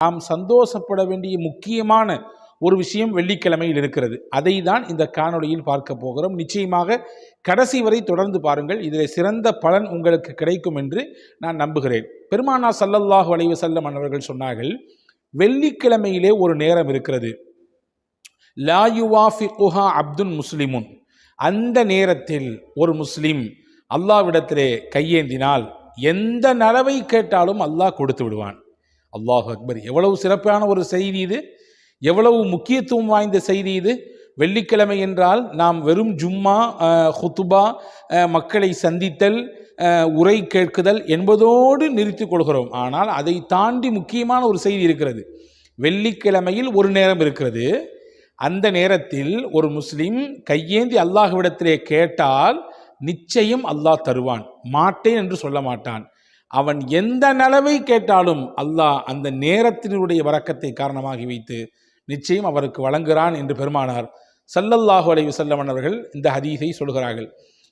நாம் சந்தோஷப்பட வேண்டிய முக்கியமான ஒரு விஷயம் வெள்ளிக்கிழமையில் இருக்கிறது. அதை தான் இந்த காணொளியில் பார்க்க போகிறோம். நிச்சயமாக கடைசி வரை தொடர்ந்து பாருங்கள். இதில் சிறந்த பலன் உங்களுக்கு கிடைக்கும் என்று நான் நம்புகிறேன். பெருமானார் ஸல்லல்லாஹு அலைஹி வஸல்லம் அவர்கள் சொன்னார்கள், வெள்ளிக்கிழமையிலே ஒரு நேரம் இருக்கிறது, லா யுவாஃபிகுஹா அப்துன் முஸ்லிமுன். அந்த நேரத்தில் ஒரு முஸ்லிம் அல்லாஹ்விடத்திலே கையேந்தினால் எந்த நலவை கேட்டாலும் அல்லாஹ் கொடுத்து விடுவான். அல்லாஹ் அக்பர்! எவ்வளவு சிறப்பான ஒரு செய்தி இது, எவ்வளவு முக்கியத்துவம் வாய்ந்த செய்தி இது. வெள்ளிக்கிழமை என்றால் நாம் வெறும் ஜும்மா, ஹுத்துபா, மக்களை சந்தித்தல், உரை கேட்குதல் என்பதோடு நிறுத்தி கொள்கிறோம். ஆனால் அதை தாண்டி முக்கியமான ஒரு செய்தி இருக்கிறது. வெள்ளிக்கிழமையில் ஒரு நேரம் இருக்கிறது. அந்த நேரத்தில் ஒரு முஸ்லிம் கையேந்தி அல்லாஹ்விடத்திலே கேட்டால் நிச்சயம் அல்லாஹ் தருவான், மாட்டேன் என்று சொல்ல மாட்டான். அவன் எந்த நலவை கேட்டாலும் அல்லாஹ் அந்த நேரத்தினுடைய வரக்கத்தை காரணமாகி வைத்து நிச்சயம் அவருக்கு வழங்குகிறான் என்று பெருமானார் ஸல்லல்லாஹு அலைஹி வஸல்லம் அவர்கள் இந்த ஹதீஸை சொல்கிறார்கள்.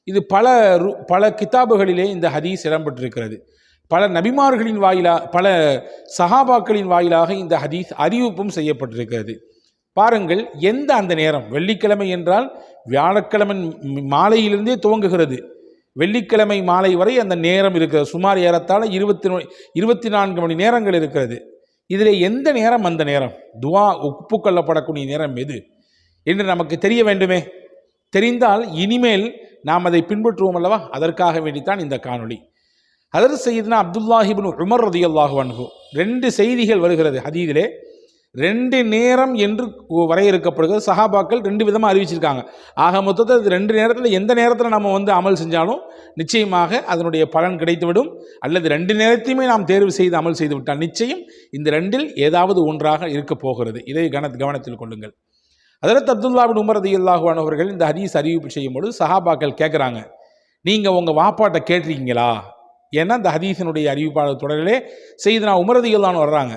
இது பல கிதாபுகளிலே இந்த ஹதீஸ் இடம்பெற்றிருக்கிறது. பல நபிமார்களின் வாயிலாக, பல சஹாபாக்களின் வாயிலாக இந்த ஹதீஸ் அறிவிப்பும் செய்யப்பட்டிருக்கிறது. பாருங்கள், எந்த அந்த நேரம், வெள்ளிக்கிழமை என்றால் வியாழக்கிழமை மாலையிலிருந்தே துவங்குகிறது. வெள்ளிக்கிழமை மாலை வரை அந்த நேரம் இருக்கிறது. சுமார் ஏறத்தாழ 24 மணி நேரங்கள் இருக்கிறது. இதில் எந்த நேரம் அந்த நேரம், துவா ஒப்புக்கொள்ளப்படக்கூடிய நேரம் எது என்று நமக்கு தெரிய வேண்டுமே. தெரிந்தால் இனிமேல் நாம் அதை பின்பற்றுவோம் அல்லவா? அதற்காக வேண்டித்தான் இந்த காணொளி. ஹதரத் சையதுனா அப்துல்லாஹ் இப்னு உமர் ரலியல்லாஹு அன்ஹு, 2 செய்திகள் வருகிறது ஹதீஸிலே. 2 நேரம் என்று வரையறுக்கப்படுகிறது. சஹாபாக்கள் 2 விதமாக அறிவிச்சிருக்காங்க. ஆக மொத்தத்தில் 2 நேரத்தில் எந்த நேரத்தில் நம்ம அமல் செஞ்சாலும் நிச்சயமாக அதனுடைய பலன் கிடைத்துவிடும். அல்லது 2 நேரத்தையுமே நாம் தேர்வு செய்து அமல் செய்து விட்டால் நிச்சயம் இந்த 2இல் ஏதாவது ஒன்றாக இருக்க போகிறது. இதை கவனத்தில் கொள்ளுங்கள். ஹதரத் அப்துல்லாஹ் இப்னு உமர் ரலியல்லாஹு அன்ஹு அவர்கள் இந்த ஹதீஸ் அறிவிப்பு செய்யும்போது சஹாபாக்கள் கேட்குறாங்க, நீங்கள் உங்கள் வாப்பாட்ட கேட்டிருக்கீங்களா? ஏன்னா இந்த ஹதீஸினுடைய அறிவிப்பாளர் தொடரிலே செய்தனா உமர் ரலியல்லாஹு அன்ஹு வர்றாங்க.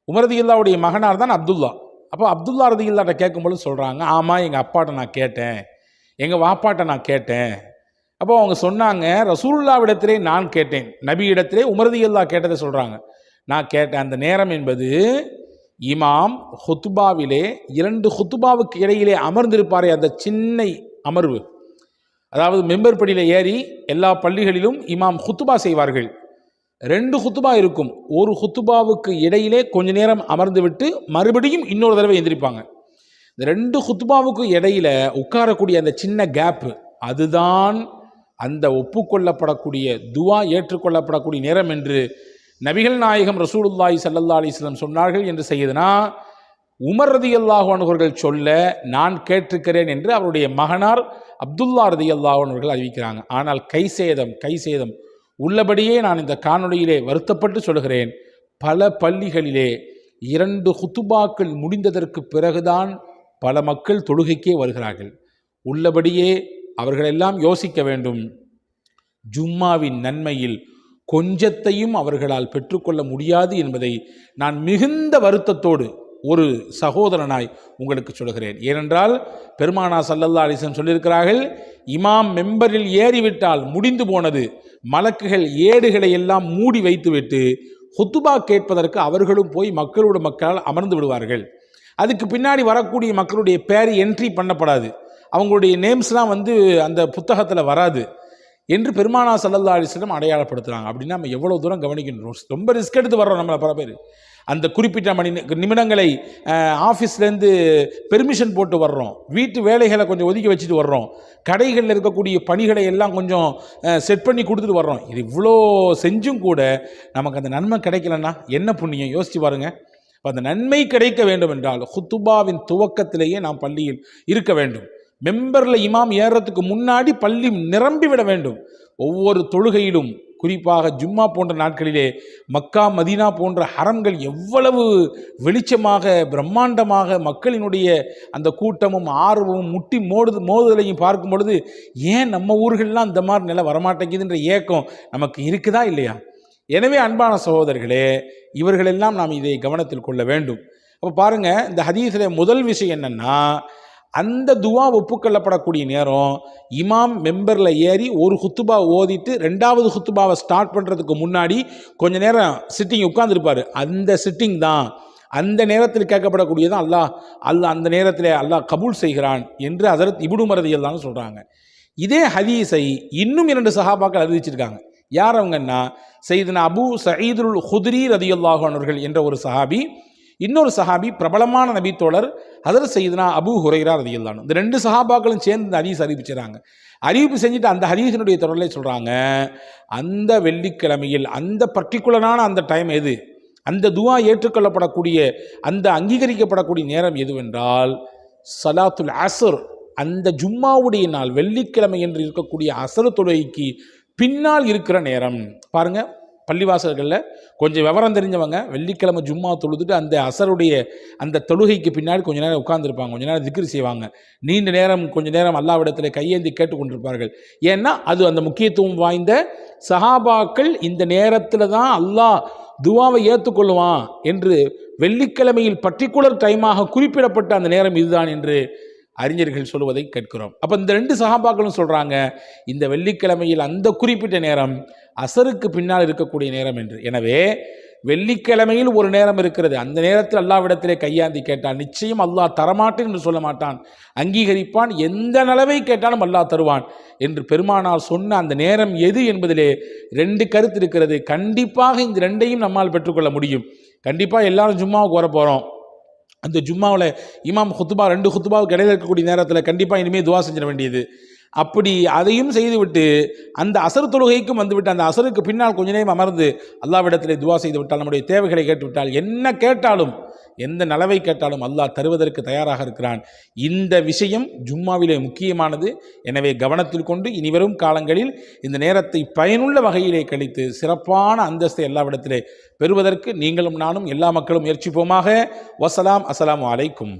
உமர் ரலியல்லாஹுடைய மகனார் தான் அப்துல்லா. அப்போ அப்துல்லா ரலியல்லாஹு கேட்கும்போது சொல்கிறாங்க, ஆமாம், எங்கள் அப்பாட்ட நான் கேட்டேன், எங்கள் வாப்பாட்ட நான் கேட்டேன். அப்போ அவங்க சொன்னாங்க, ரசூலுல்லாஹ்விடத்திலே நான் கேட்டேன், நபி இடத்திலே உமர் ரலியல்லாஹு கேட்டதை சொல்கிறாங்க. நான் கேட்டேன். அந்த நேரம் என்பது இமாம் ஹுத்துபாவிலே 2 ஹுத்துபாவுக்கு இடையிலே அமர்ந்திருப்பாரே அந்த சின்ன அமர்வு, அதாவது மெம்பர் படியில் ஏறி எல்லா பள்ளிகளிலும் இமாம் ஹுத்துபா செய்வார்கள். 2 ஹுத்துபா இருக்கும். ஒரு ஹுத்துபாவுக்கு இடையிலே கொஞ்ச நேரம் அமர்ந்து விட்டு மறுபடியும் இன்னொரு தடவை எந்திரிப்பாங்க. இந்த 2 ஹுத்துபாவுக்கு இடையில உட்காரக்கூடிய அந்த சின்ன கேப்பு, அதுதான் அந்த ஒப்புக்கொள்ளப்படக்கூடிய துவா ஏற்றுக்கொள்ளப்படக்கூடிய நேரம் என்று நபிகள் நாயகம் ரசூலுல்லாஹி ஸல்லல்லாஹு அலைஹி வஸல்லம் சொன்னார்கள் என்று செய்தனா உமர் ரலியல்லாஹு அன்ஹு அவர்கள் சொல்ல நான் கேட்டிருக்கிறேன் என்று அவருடைய மகனார் அப்துல்லா ரலியல்லாஹு அன்ஹு அவர்கள் அறிவிக்கிறாங்க. ஆனால் கைசேதம் உள்ளபடியே நான் இந்த காணொளியிலே வருத்தப்பட்டு சொல்கிறேன், பல பள்ளிகளிலே 2 ஹுத்துபாக்கள் முடிந்ததற்கு பிறகுதான் பல மக்கள் தொழுகைக்கே வருகிறார்கள். உள்ளபடியே அவர்களெல்லாம் யோசிக்க வேண்டும். ஜும்மாவின் நன்மையில் கொஞ்சத்தையும் அவர்களால் பெற்றுக்கொள்ள முடியாது என்பதை நான் மிகுந்த வருத்தத்தோடு ஒரு சகோதரனாய் உங்களுக்கு சொல்கிறேன். ஏனென்றால் பெருமானார் ஸல்லல்லாஹு அலைஹி வஸல்லம் சொல்லியிருக்கிறார்கள், இமாம் மெம்பரில் ஏறிவிட்டால் முடிந்து போனது. மலக்குகள் ஏடுகளை எல்லாம் மூடி வைத்துவிட்டு ஹுத்துபா கேட்பதற்கு அவர்களும் போய் மக்களால் அமர்ந்து விடுவார்கள். அதுக்கு பின்னாடி வரக்கூடிய மக்களுடைய பேர் என்ட்ரி பண்ணப்படாது, அவங்களுடைய நேம்ஸ்லாம் அந்த புத்தகத்தில் வராது என்று பெருமானார் ஸல்லல்லாஹு அலைஹி வஸல்லம் அடையாளப்படுத்துகிறாங்க. அப்படின்னா நம்ம எவ்வளோ தூரம் கவனிக்கணும். ரொம்ப ரிஸ்க் எடுத்து வர்றோம். நம்மளை பல பேர் அந்த குறிப்பிட்ட நிமிடங்களை ஆஃபீஸ்லேருந்து பெர்மிஷன் போட்டு வர்றோம், வீட்டு வேலைகளை கொஞ்சம் ஒதுக்கி வச்சுட்டு வர்றோம், கடைகளில் இருக்கக்கூடிய பணிகளை எல்லாம் கொஞ்சம் செட் பண்ணி கொடுத்துட்டு வர்றோம். இது இவ்வளோ செஞ்சும் கூட நமக்கு அந்த நன்மை கிடைக்கலன்னா என்ன புண்ணியம்? யோசித்து பாருங்கள். அந்த நன்மை கிடைக்க வேண்டும் என்றால் ஹுத்துபாவின் துவக்கத்திலேயே நாம் பள்ளியில் இருக்க வேண்டும். மெம்பரில் இமாம் ஏறுறதுக்கு முன்னாடி பள்ளி நிரம்பிவிட வேண்டும். ஒவ்வொரு தொழுகையிலும், குறிப்பாக ஜும்மா போன்ற நாட்களிலே மக்கா மதீனா போன்ற ஹரம்கள் எவ்வளவு வெளிச்சமாக பிரம்மாண்டமாக மக்களினுடைய அந்த கூட்டமும் ஆர்வமும் முட்டி மோதுதலையும் பார்க்கும் பொழுது ஏன் நம்ம ஊர்கள்லாம் இந்த மாதிரி நிலை வரமாட்டேங்குதுன்ற ஏக்கம் நமக்கு இருக்குதா இல்லையா? எனவே அன்பான சகோதரர்களே, இவர்களெல்லாம் நாம் இதை கவனத்தில் கொள்ள வேண்டும். அப்போ பாருங்கள், இந்த ஹதீஸில் முதல் விஷயம் என்னென்னா, அந்த துவா ஒப்புக்கொள்ளப்படக்கூடிய நேரம் இமாம் மெம்பரில் ஏறி ஒரு ஹுத்துபா ஓதிட்டு 2வது ஹுத்துபாவை ஸ்டார்ட் பண்ணுறதுக்கு முன்னாடி கொஞ்ச நேரம் சிட்டிங் உட்கார்ந்துருப்பார். அந்த சிட்டிங் தான், அந்த நேரத்தில் கேட்கப்படக்கூடியதான் அல்லாஹ் அந்த நேரத்தில் அல்லாஹ் கபூல் செய்கிறான் என்று ஹஸரத் இப்னு உமர் ரலியல்லாஹு சொல்கிறாங்க. இதே ஹதீஸை இன்னும் 2 சஹாபாக்கள் அறிவிச்சிருக்காங்க. யார் அவங்கன்னா, சையதுனா அபூ சயீதுல் குத்ரி ரலியல்லாஹு அன்ஹு என்ற ஒரு சஹாபி, இன்னொரு சஹாபி பிரபலமான நபித்தோழர் ஹஸரத் சையதுனா அபூ ஹுரைரா ரலியல்லாஹு அன்ஹு. இந்த 2 சஹாபாக்களும் சேர்ந்து இந்த ஹதீஸ் அறிவிச்சாங்க. அறிவிப்பு செஞ்சுட்டு அந்த ஹதீஸினுடைய தொடர்லே சொல்கிறாங்க, அந்த வெள்ளிக்கிழமையில் அந்த பர்டிகுலரான அந்த டைம் எது, அந்த துவா ஏற்றுக்கொள்ளப்படக்கூடிய அந்த அங்கீகரிக்கப்படக்கூடிய நேரம் எதுவென்றால் ஸலாத்துல் அஸ்ர், அந்த ஜும்மாவுடைய நாள் வெள்ளிக்கிழமை என்று இருக்கக்கூடிய அஸ்ர் தொழுகைக்கு பின்னால் இருக்கிற நேரம். பாருங்க, பள்ளிவாசல்களில் கொஞ்சம் விவரம் தெரிஞ்சவங்க வெள்ளிக்கிழமை ஜும்மா தொழுதுட்டு அந்த அசருடைய அந்த தொழுகைக்கு பின்னாடி கொஞ்ச நேரம் உட்கார்ந்துருப்பாங்க, கொஞ்ச நேரம் திக்ர் செய்வாங்க, நீண்ட நேரம் கொஞ்ச நேரம் அல்லாஹ்விடத்தில் கையேந்தி கேட்டுக்கொண்டிருப்பார்கள். ஏன்னா அது அந்த முக்கியத்துவம் வாய்ந்த சஹாபாக்கள் இந்த நேரத்தில் தான் அல்லாஹ் துவாவை ஏற்றுக்கொள்ளுவான் என்று வெள்ளிக்கிழமையில் பர்டிகுலர் டைமாக குறிப்பிடப்பட்ட அந்த நேரம் இதுதான் என்று அறிஞர்கள் சொல்வதை கேட்கிறோம். அப்போ இந்த 2 சஹாபாக்களும் சொல்கிறாங்க, இந்த வெள்ளிக்கிழமையில் அந்த குறிப்பிட்ட நேரம் அசருக்கு பின்னால் இருக்கக்கூடிய நேரம் என்று. எனவே வெள்ளிக்கிழமையில் ஒரு நேரம் இருக்கிறது, அந்த நேரத்தில் அல்லாஹ்விடத்திலே கையாந்தி கேட்டால் நிச்சயம் அல்லாஹ் தரமாட்டேன் என்று சொல்ல மாட்டான், அங்கீகரிப்பான், எந்த நிலவை கேட்டாலும் அல்லாஹ் தருவான் என்று பெருமானார் சொன்ன அந்த நேரம் எது என்பதிலே 2 கருத்து இருக்கிறது. கண்டிப்பாக இந்த 2ஐயும் நம்மால் பெற்றுக்கொள்ள முடியும். கண்டிப்பாக எல்லாரும் ஜும்மாவுக்கு வர போகிறோம், அந்த ஜும்மாவில் இமாம் ஹுத்துபா 2 ஹுத்துபாவுக்கு இடையில இருக்கக்கூடிய நேரத்தில் கண்டிப்பாக இனிமேல் துவா செஞ்சிட வேண்டியது. அப்படி அதையும் செய்துவிட்டு அந்த அசர் தொழுகைக்கும் வந்துவிட்டு அந்த அசருக்கு பின்னால் கொஞ்ச நேரம் அமர்ந்து அல்லாஹ்விடத்திலே துவா செய்து விட்டால், நம்முடைய தேவைகளை கேட்டுவிட்டால், என்ன கேட்டாலும் எந்த நலவை கேட்டாலும் அல்லாஹ் தருவதற்கு தயாராக இருக்கிறான். இந்த விஷயம் ஜும்மாவிலே முக்கியமானது. எனவே கவனத்தில் கொண்டு இனிவரும் காலங்களில் இந்த நேரத்தை பயனுள்ள வகையிலே கழித்து சிறப்பான அந்தஸ்தை அல்லாஹ்விடத்திலே பெறுவதற்கு நீங்களும் நானும் எல்லா மக்களும் முயற்சிப்போமாக. வசலாம். அஸ்ஸலாமு அலைக்கும்.